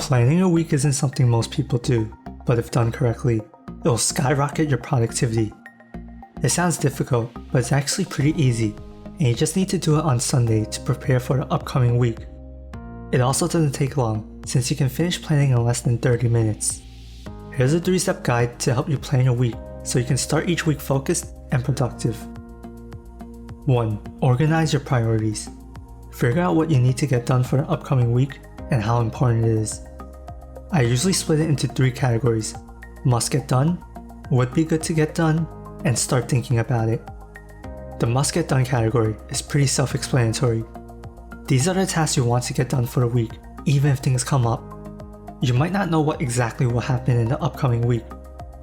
Planning a week isn't something most people do, but if done correctly, it will skyrocket your productivity. It sounds difficult, but it's actually pretty easy, and you just need to do it on Sunday to prepare for the upcoming week. It also doesn't take long, since you can finish planning in less than 30 minutes. Here's a 3-step guide to help you plan your week, so you can start each week focused and productive. 1. Organize your priorities. Figure out what you need to get done for the upcoming week and how important it is. I usually split it into 3 categories: must get done, would be good to get done, and start thinking about it. The must get done category is pretty self-explanatory. These are the tasks you want to get done for the week, even if things come up. You might not know what exactly will happen in the upcoming week,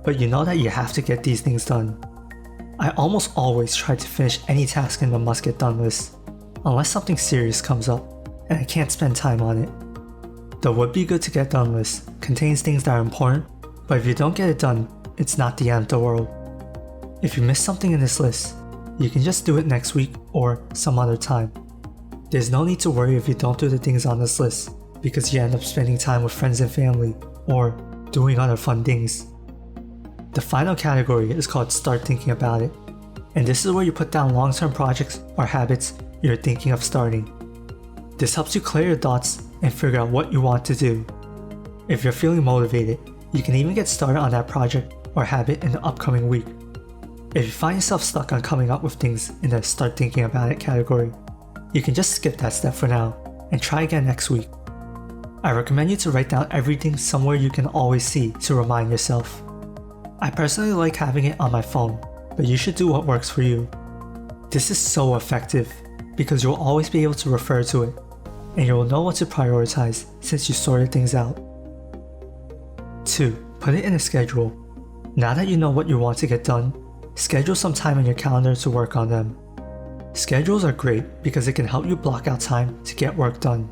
but you know that you have to get these things done. I almost always try to finish any task in the must get done list, unless something serious comes up and I can't spend time on it. The would be good to get done list contains things that are important, but if you don't get it done, it's not the end of the world. If you miss something in this list, you can just do it next week or some other time. There's no need to worry if you don't do the things on this list, because you end up spending time with friends and family or doing other fun things. The final category is called start thinking about it, and this is where you put down long-term projects or habits you're thinking of starting. This helps you clear your thoughts and figure out what you want to do. If you're feeling motivated, you can even get started on that project or habit in the upcoming week. If you find yourself stuck on coming up with things in the start thinking about it category, you can just skip that step for now and try again next week. I recommend you to write down everything somewhere you can always see to remind yourself. I personally like having it on my phone, but you should do what works for you. This is so effective because you'll always be able to refer to it, and you will know what to prioritize since you sorted things out. 2. Put it in a schedule. Now that you know what you want to get done, schedule some time in your calendar to work on them. Schedules are great because it can help you block out time to get work done.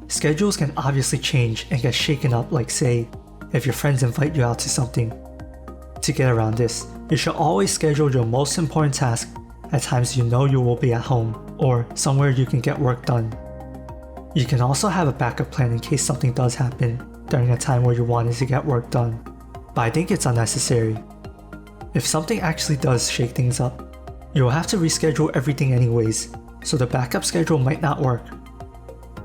Schedules can obviously change and get shaken up, like say, if your friends invite you out to something. To get around this, you should always schedule your most important task at times you know you will be at home or somewhere you can get work done. You can also have a backup plan in case something does happen during a time where you wanted to get work done, but I think it's unnecessary. If something actually does shake things up, you will have to reschedule everything anyways, so the backup schedule might not work.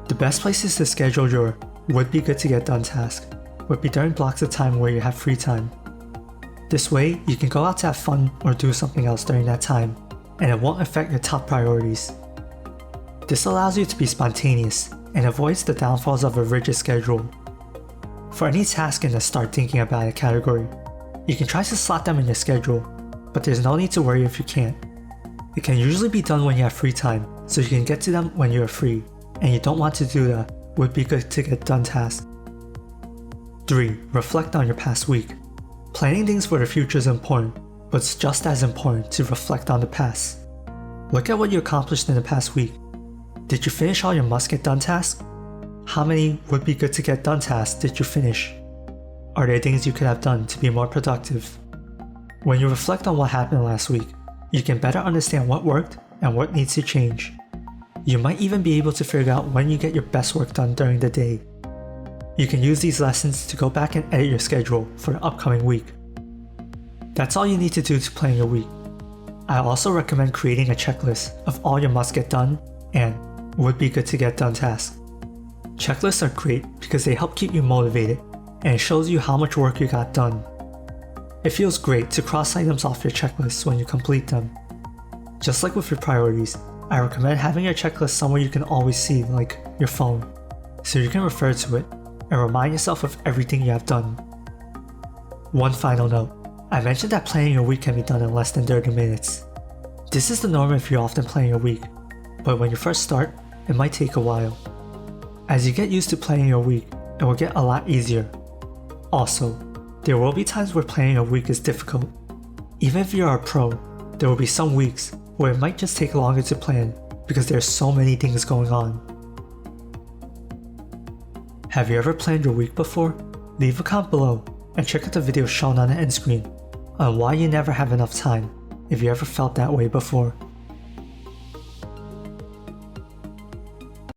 The best places to schedule your would be good to get done task would be during blocks of time where you have free time. This way, you can go out to have fun or do something else during that time, and it won't affect your top priorities. This allows you to be spontaneous and avoids the downfalls of a rigid schedule. For any task in the start thinking about it category, you can try to slot them in your schedule, but there's no need to worry if you can't. It can usually be done when you have free time, so you can get to them when you are free, and you don't want to do the would be good to get done task. 3. Reflect on your past week. Planning things for the future is important, but it's just as important to reflect on the past. Look at what you accomplished in the past week. Did you finish all your must get done tasks? How many would be good to get done tasks did you finish? Are there things you could have done to be more productive? When you reflect on what happened last week, you can better understand what worked and what needs to change. You might even be able to figure out when you get your best work done during the day. You can use these lessons to go back and edit your schedule for the upcoming week. That's all you need to do to plan your week. I also recommend creating a checklist of all your must get done and would be good to get done tasks. Checklists are great because they help keep you motivated and it shows you how much work you got done. It feels great to cross items off your checklist when you complete them. Just like with your priorities, I recommend having your checklist somewhere you can always see, like your phone, so you can refer to it and remind yourself of everything you have done. One final note, I mentioned that planning your week can be done in less than 30 minutes. This is the norm if you're often planning your week, but when you first start, it might take a while. As you get used to planning your week, it will get a lot easier. Also, there will be times where planning a week is difficult. Even if you're a pro, there will be some weeks where it might just take longer to plan because there are so many things going on. Have you ever planned your week before? Leave a comment below and check out the video shown on the end screen on why you never have enough time if you ever felt that way before.